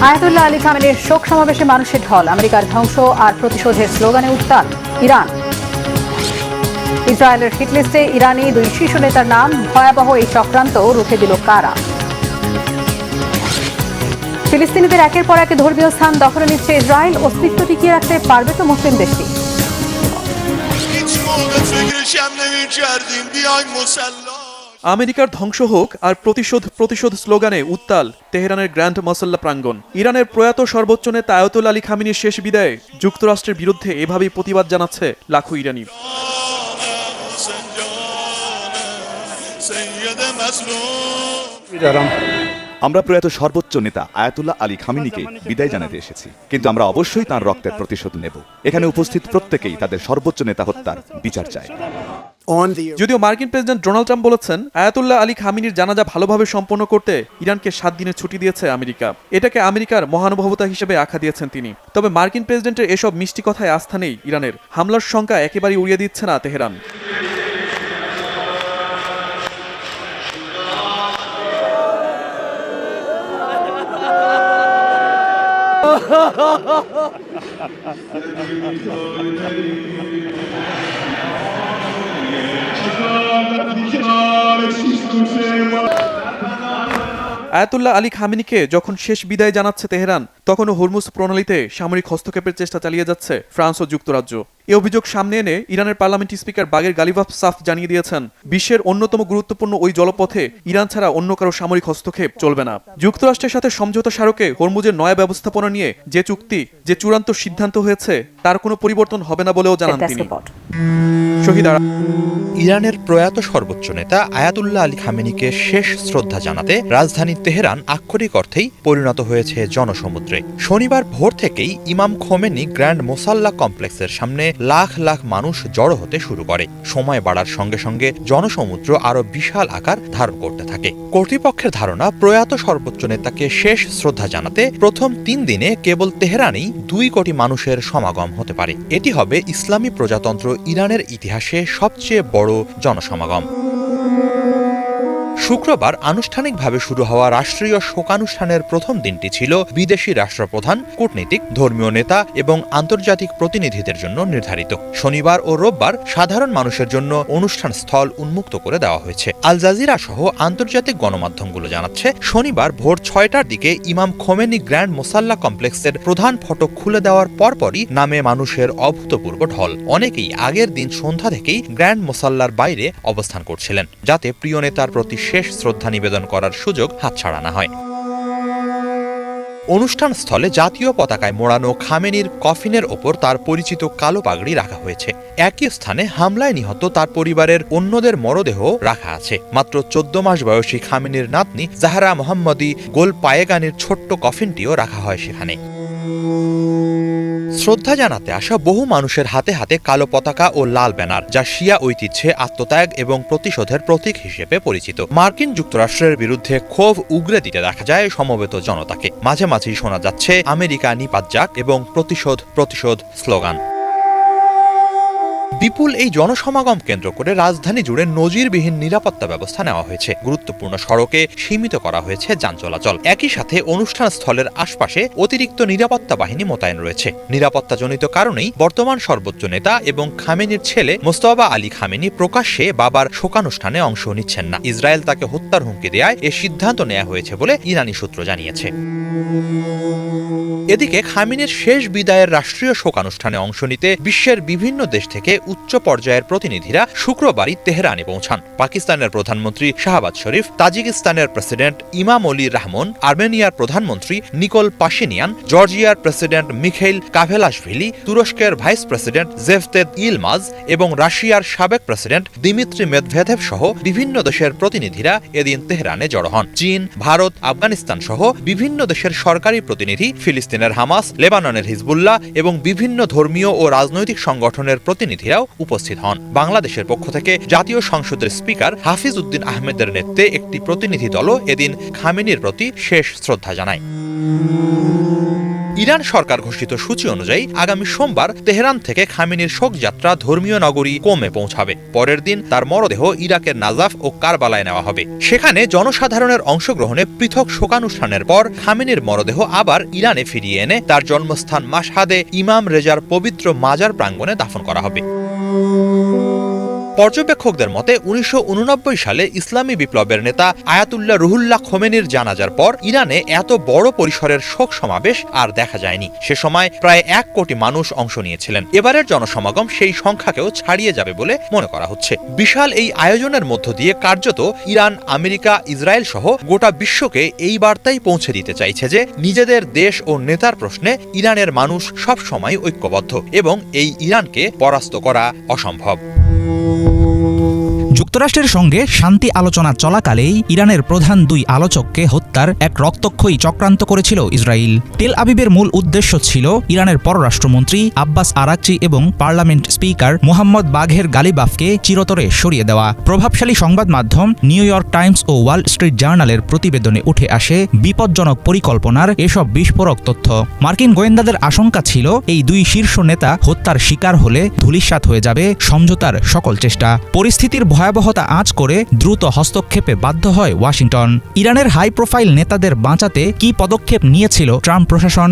Ayatollah Ali খামেনির শোক সমাবেশে মানুষের ঢল। আমেরিকার ধ্বংস আর প্রতিশোধের স্লোগানে উত্তাল ইরান। ইসরায়েলের হিটলিস্টে ইরানি দুই শীর্ষ নেতার নাম। ভয়াবহ এই চক্রান্ত রুখে দিল কারা? ফিলিস্তিনিদের একের পর এক ধর্মীয় স্থান দখলে নিচ্ছে ইসরায়েল। অস্তিত্ব টিকিয়ে রাখতে পারবে তো মুসলিম দেশটি? আমেরিকার ধ্বংস হোক আর প্রতিশোধ স্লোগানে উত্তাল তেহরানের গ্র্যান্ড মসল্লা প্রাঙ্গণ। ইরানের প্রয়াত সর্বোচ্চ নেতা আয়াতুল্লাহ আলী খামেনির শেষ বিদায়ে যুক্তরাষ্ট্রের বিরুদ্ধে এভাবেই প্রতিবাদ জানাচ্ছে লাখো ইরানি। আমরা প্রয়াত সর্বোচ্চ নেতা আয়াতুল্লাহ আলী খামেনিকে বিদায় জানাতে এসেছি, কিন্তু আমরা অবশ্যই তাঁর রক্তের প্রতিশোধ নেব। এখানে উপস্থিত প্রত্যেকেই তাদের সর্বোচ্চ নেতা হত্যার বিচার চায়। যদিও মার্কিন প্রেসিডেন্ট ডোনাল্ড ট্রাম্প বলেছেন আয়াতুল্লাহ আলী খামেনির জানাজা ভালোভাবে সম্পন্ন করতে ইরানকে 7 দিনের ছুটি দিয়েছে আমেরিকা। এটাকে আমেরিকার মহানুভবতা হিসেবে আখ্যা দিয়েছেন তিনি। তবে মার্কিন প্রেসিডেন্টের এসব মিষ্টি কথায় আস্থা নেই ইরানের। হামলার শঙ্কা একেবারেই উড়িয়ে দিচ্ছে না তেহরান। আয়াতুল্লাহ আলী খামেনিকে যখন শেষ বিদায় জানাচ্ছে তেহরান, তখনও হরমুজ প্রণালীতে সামরিক হস্তক্ষেপের চেষ্টা চালিয়ে যাচ্ছে ফ্রান্স ও যুক্তরাজ্য। এই অভিযোগ সামনে এনে ইরানের পার্লামেন্ট স্পিকার বাগের গালিবাফ সাফ জানিয়ে দিয়েছেন, বিশ্বের অন্যতম গুরুত্বপূর্ণ ওই জলপথে ইরান ছাড়া অন্য কারো সামরিক হস্তক্ষেপ চলবে না। যুক্তরাষ্ট্রের সাথে সমঝোতা স্মারকে হরমুজের নয়া ব্যবস্থাপনা নিয়ে যে চুক্তি, যে চূড়ান্ত সিদ্ধান্ত হয়েছে তার কোনো পরিবর্তন হবে না বলেও জানান তিনি। ইরানের প্রয়াত সর্বোচ্চ নেতা আয়াতুল্লাহ আলী খামেনিকে শেষ শ্রদ্ধা জানাতে রাজধানী তেহরান আক্ষরিক অর্থেই পরিণত হয়েছে জনসমুদ্রে। শনিবার ভোর থেকেই ইমাম খোমেনি গ্র্যান্ড মোসাল্লা কমপ্লেক্সের সামনে লাখ লাখ মানুষ জড়ো হতে শুরু করে। সময় বাড়ার সঙ্গে সঙ্গে জনসমুদ্র আরো বিশাল আকার ধারণ করতে থাকে। কর্তৃপক্ষের ধারণা, প্রয়াত সর্বোচ্চ নেতাকে শেষ শ্রদ্ধা জানাতে প্রথম 3 দিনে কেবল তেহরানেই 2 কোটি মানুষের সমাগম হতে পারে। এটি হবে ইসলামী প্রজাতন্ত্র ইরানের ইতিহাসে সবচেয়ে বড় জনসমাগম। শুক্রবার আনুষ্ঠানিকভাবে শুরু হওয়া রাষ্ট্রীয় শোকানুষ্ঠানের প্রথম দিনটি ছিল বিদেশি রাষ্ট্রপ্রধান, কূটনীতিক, ধর্মীয় নেতা এবং আন্তর্জাতিক প্রতিনিধিদের জন্য নির্ধারিত। শনিবার ও রোববার সাধারণ মানুষের জন্য অনুষ্ঠান স্থল উন্মুক্ত করে দেওয়া হয়েছে। আল জাজিরা সহ আন্তর্জাতিক গণমাধ্যমগুলো জানাচ্ছে, শনিবার ভোর 6টার দিকে ইমাম খোমেনি গ্র্যান্ড মোসাল্লা কমপ্লেক্সের প্রধান ফটক খুলে দেওয়ার পরপরই নামে মানুষের অভূতপূর্ব ঢল। অনেকেই আগের দিন সন্ধ্যা থেকেই গ্র্যান্ড মোসাল্লার বাইরে অবস্থান করছিলেন, যাতে প্রিয় নেতার প্রতি শেষ শ্রদ্ধা নিবেদন করার সুযোগ হাতছাড়া না হয়। অনুষ্ঠান স্থলে জাতীয় পতাকায় মোড়ানো খামেনির কফিনের ওপর তার পরিচিত কালো পাগড়ি রাখা হয়েছে। একই স্থানে হামলায় নিহত তার পরিবারের অন্যদের মরদেহ রাখা আছে। মাত্র 14 মাস বয়সী খামেনির নাতনি জাহরা মোহাম্মদী গোল পায়েগানির ছোট্ট কফিনটিও রাখা হয় সেখানে। শ্রদ্ধা জানাতে আসা বহু মানুষের হাতে হাতে কালো পতাকা ও লাল ব্যানার, যা শিয়া ঐতিহ্যে আত্মত্যাগ এবং প্রতিশোধের প্রতীক হিসেবে পরিচিত। মার্কিন যুক্তরাষ্ট্রের বিরুদ্ধে ক্ষোভ উগরে দিতে দেখা যায় সমবেত জনতাকে। মাঝে মাঝেই শোনা যাচ্ছে আমেরিকা নিপাত যাক এবং প্রতিশোধ স্লোগান। বিপুল এই জনসমাগম কেন্দ্র করে রাজধানী জুড়ে নজিরবিহীন নিরাপত্তা ব্যবস্থা নেওয়া হয়েছে। গুরুত্বপূর্ণ সড়কে সীমিত করা হয়েছে যান চলাচল। একই সাথে অনুষ্ঠান স্থলের আশপাশে অতিরিক্ত নিরাপত্তা বাহিনী মোতায়েন রয়েছে। নিরাপত্তাজনিত কারণেই বর্তমান সর্বোচ্চ নেতা এবং খামেনির ছেলে মোস্তফা আলী খামেনি প্রকাশ্যে বাবার শোকানুষ্ঠানে অংশ নিচ্ছেন না। ইসরায়েল তাকে হত্যার হুমকি দেয়ায় এ সিদ্ধান্ত নেওয়া হয়েছে বলে ইরানি সূত্র জানিয়েছে। এদিকে খামেনির শেষ বিদায়ের রাষ্ট্রীয় শোকানুষ্ঠানে অংশ নিতে বিশ্বের বিভিন্ন দেশ থেকে উচ্চ পর্যায়ের প্রতিনিধিরা শুক্রবারই তেহরানে পৌঁছান। পাকিস্তানের প্রধানমন্ত্রী শাহবাজ শরীফ, তাজিকিস্তানের প্রেসিডেন্ট ইমামোলি রহমান, আর্মেনিয়ার প্রধানমন্ত্রী নিকোল পাশিনিয়ান, জর্জিয়ার প্রেসিডেন্ট মিখাইল কাভেলাশভিলি, তুরস্কের ভাইস প্রেসিডেন্ট জেভতেদ ইলমাজ এবং রাশিয়ার সাবেক প্রেসিডেন্ট দিমিত্রি মেদভেদেভ সহ বিভিন্ন দেশের প্রতিনিধিরা এদিন তেহরানে জড়ো হন। চীন, ভারত, আফগানিস্তান সহ বিভিন্ন দেশের সরকারি প্রতিনিধি, ফিলিস্তিনের হামাস, লেবাননের হিজবুল্লাহ এবং বিভিন্ন ধর্মীয় ও রাজনৈতিক সংগঠনের প্রতিনিধিরাও উপস্থিত হন। বাংলাদেশের পক্ষ থেকে জাতীয় সংসদের স্পিকার হাফিজ উদ্দিন আহমেদের নেতৃত্বে একটি প্রতিনিধি দলও এদিন খামেনির প্রতি শেষ শ্রদ্ধা জানায়। ইরান সরকার ঘোষিত সূচি অনুযায়ী আগামী সোমবার তেহরান থেকে খামেনির শোকযাত্রা ধর্মীয় নগরী কোমে পৌঁছাবে। পরের দিন তার মরদেহ ইরাকের নাজাফ ও কারবালায় নেওয়া হবে। সেখানে জনসাধারণের অংশগ্রহণে পৃথক শোকানুষ্ঠানের পর খামেনির মরদেহ আবার ইরানে ফিরিয়ে এনে তার জন্মস্থান মাশহাদে ইমাম রেজার পবিত্র মাজার প্রাঙ্গণে দাফন করা হবে। পর্যবেক্ষকদের মতে ১৯৮৯ সালে ইসলামী বিপ্লবের নেতা আয়াতুল্লাহ রুহুল্লাহ খোমেনির জানাজার পর ইরানে এত বড় পরিসরের শোক সমাবেশ আর দেখা যায়নি। সে সময় প্রায় ১ কোটি মানুষ অংশ নিয়েছিলেন। এবারের জনসমাগম সেই সংখ্যাকেও ছাড়িয়ে যাবে বলে মনে করা হচ্ছে। বিশাল এই আয়োজনের মধ্য দিয়ে কার্যত ইরান, আমেরিকা, ইসরায়েল সহ গোটা বিশ্বকে এই বার্তাই পৌঁছে দিতে চাইছে যে নিজেদের দেশ ও নেতার প্রশ্নে ইরানের মানুষ সব সময় ঐক্যবদ্ধ এবং এই ইরানকে পরাস্ত করা অসম্ভব। যুক্তরাষ্ট্রের সঙ্গে শান্তি আলোচনা চলাকালেই ইরানের প্রধান দুই আলোচককে হত্যার এক রক্তক্ষয়ী চক্রান্ত করেছিল ইসরায়েল। টেল আবিবের মূল উদ্দেশ্য ছিল ইরানের পররাষ্ট্রমন্ত্রী আব্বাস আরাকচি এবং পার্লামেন্ট স্পিকার মোহাম্মদ বাঘের গালিবাফকে চিরতরে সরিয়ে দেওয়া। প্রভাবশালী সংবাদ মাধ্যম নিউ ইয়র্ক টাইমস ও ওয়াল স্ট্রিট জার্নালের প্রতিবেদনে উঠে আসে বিপজ্জনক পরিকল্পনার এসব বিস্ফোরক তথ্য। মার্কিন গোয়েন্দাদের আশঙ্কা ছিল এই দুই শীর্ষ নেতা হত্যার শিকার হলে ধূলিসাৎ হয়ে যাবে সমঝোতার সকল চেষ্টা। পরিস্থিতির ভয়াবহতা আঁচ করে দ্রুত হস্তক্ষেপে বাধ্য হয় ওয়াশিংটন। ইরানের হাই প্রোফাইল নেতাদের বাঁচাতে কী পদক্ষেপ নিয়েছিল ট্রাম্প প্রশাসন?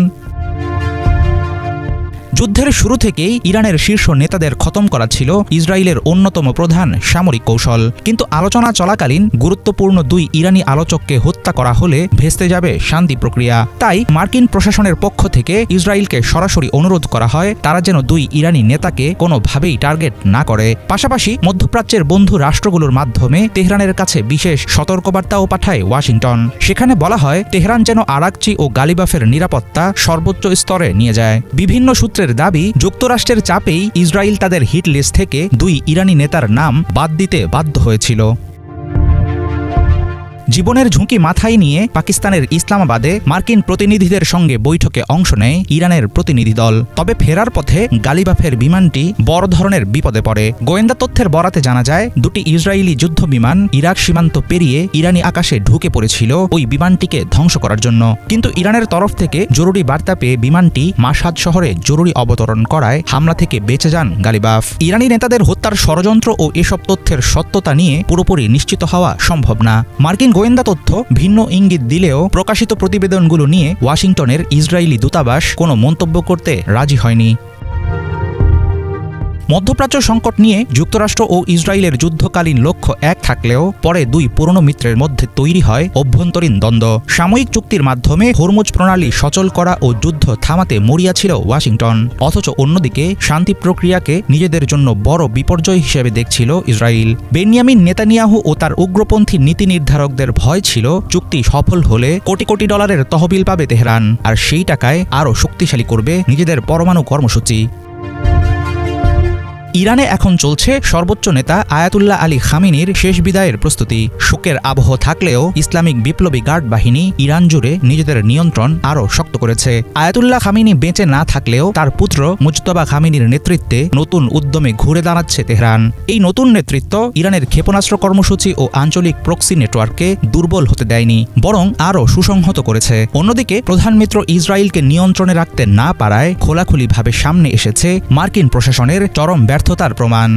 যুদ্ধের শুরু থেকেই ইরানের শীর্ষ নেতাদের খতম করা ছিল ইসরায়েলের অন্যতম প্রধান সামরিক কৌশল। কিন্তু আলোচনা চলাকালীন গুরুত্বপূর্ণ দুই ইরানি আলোচককে হত্যা করা হলে ভেস্তে যাবে শান্তি প্রক্রিয়া। তাই মার্কিন প্রশাসনের পক্ষ থেকে ইসরায়েলকে সরাসরি অনুরোধ করা হয় তারা যেন দুই ইরানি নেতাকে কোনোভাবেই টার্গেট না করে। পাশাপাশি মধ্যপ্রাচ্যের বন্ধু রাষ্ট্রগুলোর মাধ্যমে তেহরানের কাছে বিশেষ সতর্কবার্তাও পাঠায় ওয়াশিংটন। সেখানে বলা হয় তেহরান যেন আরাকচি ও গালিবাফের নিরাপত্তা সর্বোচ্চ স্তরে নিয়ে যায়। বিভিন্ন সূত্রে দাবি যুক্তরাষ্ট্রের চাপেই ইসরায়েল তাদের হিট লিস্ট থেকে দুই ইরানি নেতার নাম বাদ দিতে বাধ্য হয়েছিল। জীবনের ঝুঁকি মাথায় নিয়ে পাকিস্তানের ইসলামাবাদে মার্কিন প্রতিনিধিদের সঙ্গে বৈঠকে অংশ নেয় ইরানের প্রতিনিধি দল। তবে ফেরার পথে গালিবাফের বিমানটি বড় ধরনের বিপদে পড়ে। গোয়েন্দা তথ্যের বরাতে জানা যায় দুটি ইসরায়েলি যুদ্ধ বিমান ইরাক সীমান্ত পেরিয়ে ইরানি আকাশে ঢুকে পড়েছিল ওই বিমানটিকে ধ্বংস করার জন্য। কিন্তু ইরানের তরফ থেকে জরুরি বার্তা পেয়ে বিমানটি মাশহাদ শহরে জরুরি অবতরণ করায় হামলা থেকে বেঁচে যান গালিবাফ। ইরানি নেতাদের হত্যার ষড়যন্ত্র ও এসব তথ্যের সত্যতা নিয়ে পুরোপুরি নিশ্চিত হওয়া সম্ভব না। মার্কিন গোয়েন্দা তথ্য ভিন্ন ইঙ্গিত দিলেও প্রকাশিত প্রতিবেদনগুলো নিয়ে ওয়াশিংটনের ইসরায়েলি দূতাবাস কোনো মন্তব্য করতে রাজি হয়নি। মধ্যপ্রাচ্য সংকট নিয়ে যুক্তরাষ্ট্র ও ইসরায়েলের যুদ্ধকালীন লক্ষ্য এক থাকলেও পরে দুই পুরনো মিত্রের মধ্যে তৈরি হয় অভ্যন্তরীণ দ্বন্দ্ব। সাময়িক চুক্তির মাধ্যমে হরমুজ প্রণালী সচল করা ও যুদ্ধ থামাতে মরিয়া ছিল ওয়াশিংটন। অথচ অন্যদিকে শান্তি প্রক্রিয়াকে নিজেদের জন্য বড় বিপর্যয় হিসেবে দেখছিল ইসরায়েল। বেনিয়ামিন নেতানিয়াহু ও তার উগ্রপন্থী নীতি নির্ধারকদের ভয় ছিল চুক্তি সফল হলে কোটি কোটি ডলারের তহবিল পাবে তেহরান, আর সেই টাকায় আরও শক্তিশালী করবে নিজেদের পরমাণু কর্মসূচি। ইরানে এখন চলছে সর্বোচ্চ নেতা আয়াতুল্লাহ আলী খামেনির শেষ বিদায়ের প্রস্তুতি। শোকের আবহ থাকলেও ইসলামিক বিপ্লবী গার্ড বাহিনী ইরান জুড়ে নিজেদের নিয়ন্ত্রণ আরও শক্ত করেছে। আয়াতুল্লাহ খামেনি বেঁচে না থাকলেও তার পুত্র মুজতবা খামেনির নেতৃত্বে নতুন উদ্যমে ঘুরে দাঁড়াচ্ছে তেহরান। এই নতুন নেতৃত্ব ইরানের ক্ষেপণাস্ত্র কর্মসূচি ও আঞ্চলিক প্রক্সি নেটওয়ার্ককে দুর্বল হতে দেয়নি, বরং আরও সুসংহত করেছে। অন্যদিকে প্রধান মিত্র ইসরায়েলকে নিয়ন্ত্রণে রাখতে না পারায় খোলাখুলিভাবে সামনে এসেছে মার্কিন প্রশাসনের চরম ব্যর্থতার প্রমাণ।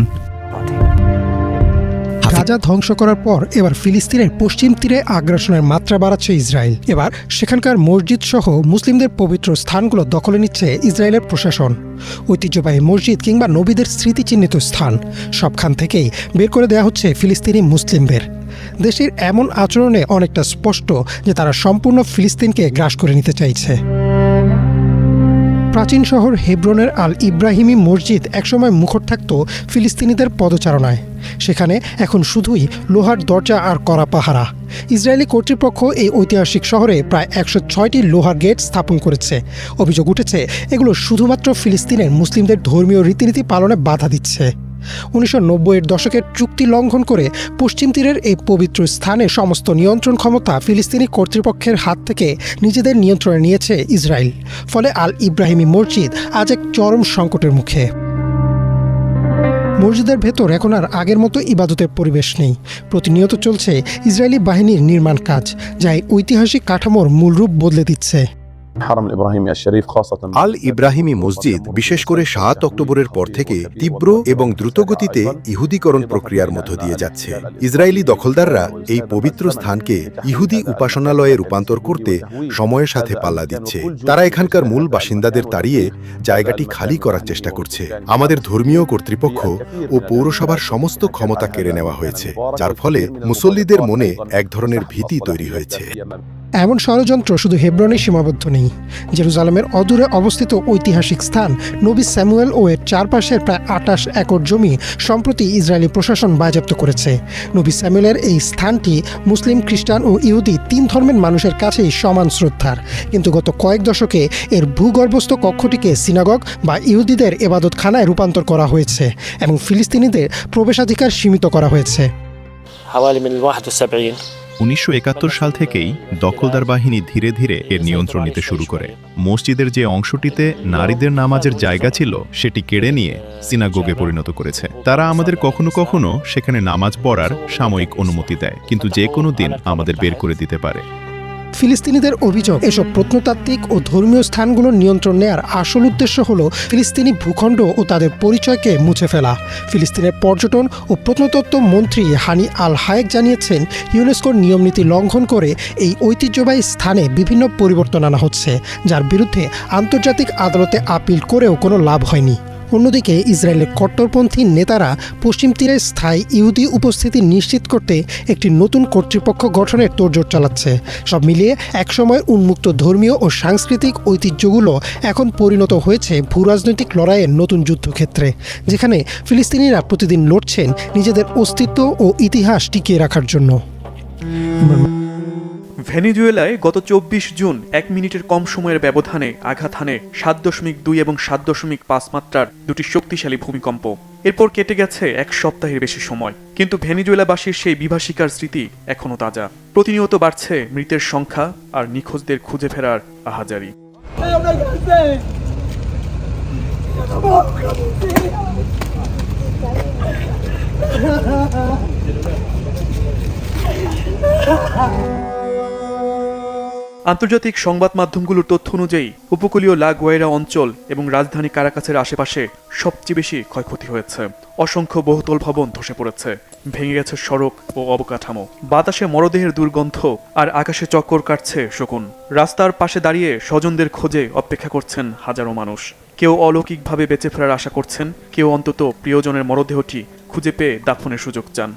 গাজা ধ্বংস করার পর এবার ফিলিস্তিনের পশ্চিম তীরে আগ্রাসনের মাত্রা বাড়াচ্ছে ইসরায়েল। এবার সেখানকার মসজিদ সহ মুসলিমদের পবিত্র স্থানগুলো দখলে নিচ্ছে ইসরায়েলের প্রশাসন। ঐতিহ্যবাহী মসজিদ কিংবা নবীদের স্মৃতিচিহ্নিত স্থান সবখান থেকেই বের করে দেওয়া হচ্ছে ফিলিস্তিনি মুসলিমদের। দেশের এমন আচরণে অনেকটা স্পষ্ট যে তারা সম্পূর্ণ ফিলিস্তিনকে গ্রাস করে নিতে চাইছে। প্রাচীন শহর হেব্রনের আল ইব্রাহিমি মসজিদ একসময় মুখর থাকত ফিলিস্তিনিদের পদচারণায়। সেখানে এখন শুধুই লোহার দরজা আর কড়া পাহারা। ইসরায়েলি কর্তৃপক্ষ এই ঐতিহাসিক শহরে প্রায় 106টি লোহার গেট স্থাপন করেছে। অভিযোগ উঠেছে এগুলো শুধুমাত্র ফিলিস্তিনের মুসলিমদের ধর্মীয় রীতিনীতি পালনে বাধা দিচ্ছে। 1990-এর দশকের চুক্তি লঙ্ঘন করে পশ্চিম তীরের এই পবিত্র স্থানে সমস্ত নিয়ন্ত্রণ ক্ষমতা ফিলিস্তিনি কর্তৃপক্ষের হাত থেকে নিজেদের নিয়ন্ত্রণে নিয়েছে ইসরায়েল। ফলে আল ইব্রাহিমি মসজিদ আজ এক চরম সংকটের মুখে। মসজিদের ভেতর এখন আর আগের মতো ইবাদতের পরিবেশ নেই। প্রতিনিয়ত চলছে ইসরায়েলি বাহিনীর নির্মাণ কাজ, যা এই ঐতিহাসিক কাঠামোর মূল রূপ বদলে দিচ্ছে। আল ইব্রাহিমি মসজিদ বিশেষ করে ৭ অক্টোবরের পর থেকে তীব্র এবং দ্রুতগতিতে ইহুদিকরণ প্রক্রিয়ার মধ্য দিয়ে যাচ্ছে। ইসরায়েলি দখলদাররা এই পবিত্র স্থানকে ইহুদি উপাসনালয়ে রূপান্তর করতে সময়ের সাথে পাল্লা দিচ্ছে। তারা এখানকার মূল বাসিন্দাদের তাড়িয়ে জায়গাটি খালি করার চেষ্টা করছে। আমাদের ধর্মীয় কর্তৃপক্ষ ও পৌরসভার সমস্ত ক্ষমতা কেড়ে নেওয়া হয়েছে, যার ফলে মুসল্লিদের মনে এক ধরনের ভীতি তৈরি হয়েছে। এমন ষড়যন্ত্র শুধু হেব্রনে সীমাবদ্ধ নেই। জেরুজালেমের অদূরে অবস্থিত ঐতিহাসিক স্থান নবী স্যামুয়েল ও এর চারপাশের প্রায় ২৮ একর জমি সম্প্রতি ইসরায়েলি প্রশাসন বাজেয়াপ্ত করেছে। নবী স্যামুয়েলের এই স্থানটি মুসলিম, খ্রিস্টান ও ইহুদি ৩ ধর্মের মানুষের কাছেই সমান শ্রদ্ধার, কিন্তু গত কয়েক দশকে এর ভূগর্ভস্থ কক্ষটিকে সিনাগগ বা ইহুদিদের এবাদতখানায় রূপান্তর করা হয়েছে এবং ফিলিস্তিনিদের প্রবেশাধিকার সীমিত করা হয়েছে। ১৯৭১ সাল থেকেই দখলদার বাহিনী ধীরে ধীরে এর নিয়ন্ত্রণ নিতে শুরু করে। মসজিদের যে অংশটিতে নারীদের নামাজের জায়গা ছিল সেটি কেড়ে নিয়ে সিনাগোগে পরিণত করেছে। তারা আমাদের কখনো কখনো সেখানে নামাজ পড়ার সাময়িক অনুমতি দেয়, কিন্তু যে কোনো দিন আমাদের বের করে দিতে পারে। ফিলিস্তিনিদের অভিযোগ, এসব প্রত্নতাত্ত্বিক ও ধর্মীয় স্থানগুলোর নিয়ন্ত্রণ নেয়ার আসল উদ্দেশ্য হল ফিলিস্তিনি ভূখণ্ড ও তাদের পরিচয়কে মুছে ফেলা। ফিলিস্তিনের পর্যটন ও প্রত্নতত্ত্ব মন্ত্রী হানি আল হায়েক জানিয়েছেন, ইউনেস্কোর নিয়মনীতি লঙ্ঘন করে এই ঐতিহ্যবাহী স্থানে বিভিন্ন পরিবর্তন আনা হচ্ছে, যার বিরুদ্ধে আন্তর্জাতিক আদালতে আপিল করেও কোনো লাভ হয়নি। অন্যদিকে ইসরায়েলের কট্টরপন্থী নেতারা পশ্চিম তীরে স্থায়ী ইহুদি উপস্থিতি নিশ্চিত করতে একটি নতুন কর্তৃপক্ষ গঠনের তোড়জোড় চালাচ্ছে। সব মিলিয়ে একসময় উন্মুক্ত ধর্মীয় ও সাংস্কৃতিক ঐতিহ্যগুলো এখন পরিণত হয়েছে ভূরাজনৈতিক লড়াইয়ের নতুন যুদ্ধক্ষেত্রে, যেখানে ফিলিস্তিনিরা প্রতিদিন লড়ছেন নিজেদের অস্তিত্ব ও ইতিহাস টিকিয়ে রাখার জন্য। ভেনেজুয়েলায় গত ২৪ জুন ১ মিনিটের কম সময়ের ব্যবধানে আঘাত হানে ৭.২ এবং ৭.৫ মাত্রার দুটি শক্তিশালী ভূমিকম্প। এরপর কেটে গেছে ১ সপ্তাহের বেশি সময়, কিন্তু ভেনেজুয়েলাবাসীর সেই বিভাসিকার স্মৃতি এখনও তাজা। প্রতিনিয়ত বাড়ছে মৃতের সংখ্যা আর নিখোঁজদের খুঁজে ফেরার আহাজারি। আন্তর্জাতিক সংবাদ মাধ্যমগুলোর তথ্য অনুযায়ী উপকূলীয় লা গুয়াইরা অঞ্চল এবং রাজধানী কারাকাসের আশেপাশে সবচেয়ে বেশি ক্ষয়ক্ষতি হয়েছে। অসংখ্য বহুতল ভবন ধসে পড়েছে, ভেঙে গেছে সড়ক ও অবকাঠামো, বাতাসে মরদেহের দুর্গন্ধ আর আকাশে চক্কর কাটছে শকুন। রাস্তার পাশে দাঁড়িয়ে স্বজনদের খোঁজে অপেক্ষা করছেন হাজারো মানুষ। কেউ অলৌকিকভাবে বেঁচে ফেরার আশা করছেন, কেউ অন্তত প্রিয়জনের মরদেহটি খুঁজে পেয়ে দাফনের সুযোগ চান।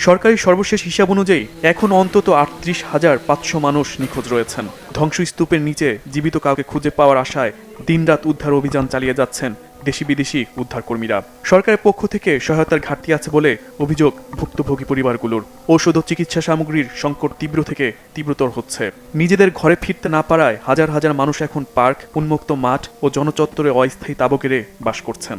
সরকারি সর্বশেষ হিসাব অনুযায়ী এখন অন্তত ৩৮,৫০০ মানুষ নিখোঁজ রয়েছেন। ধ্বংসস্তূপের নিচে জীবিত কাউকে খুঁজে পাওয়ার আশায় দিনরাত উদ্ধার অভিযান চালিয়ে যাচ্ছেন দেশি বিদেশি উদ্ধারকর্মীরা। সরকারের পক্ষ থেকে সহায়তার ঘাটতি আছে বলে অভিযোগ ভুক্তভোগী পরিবারগুলোর। ঔষধ ও চিকিৎসা সামগ্রীর সংকট তীব্র থেকে তীব্রতর হচ্ছে। নিজেদের ঘরে ফিরতে না পারায় হাজার হাজার মানুষ এখন পার্ক, উন্মুক্ত মাঠ ও জনচত্বরে অস্থায়ী তাঁবু গেড়ে বাস করছেন।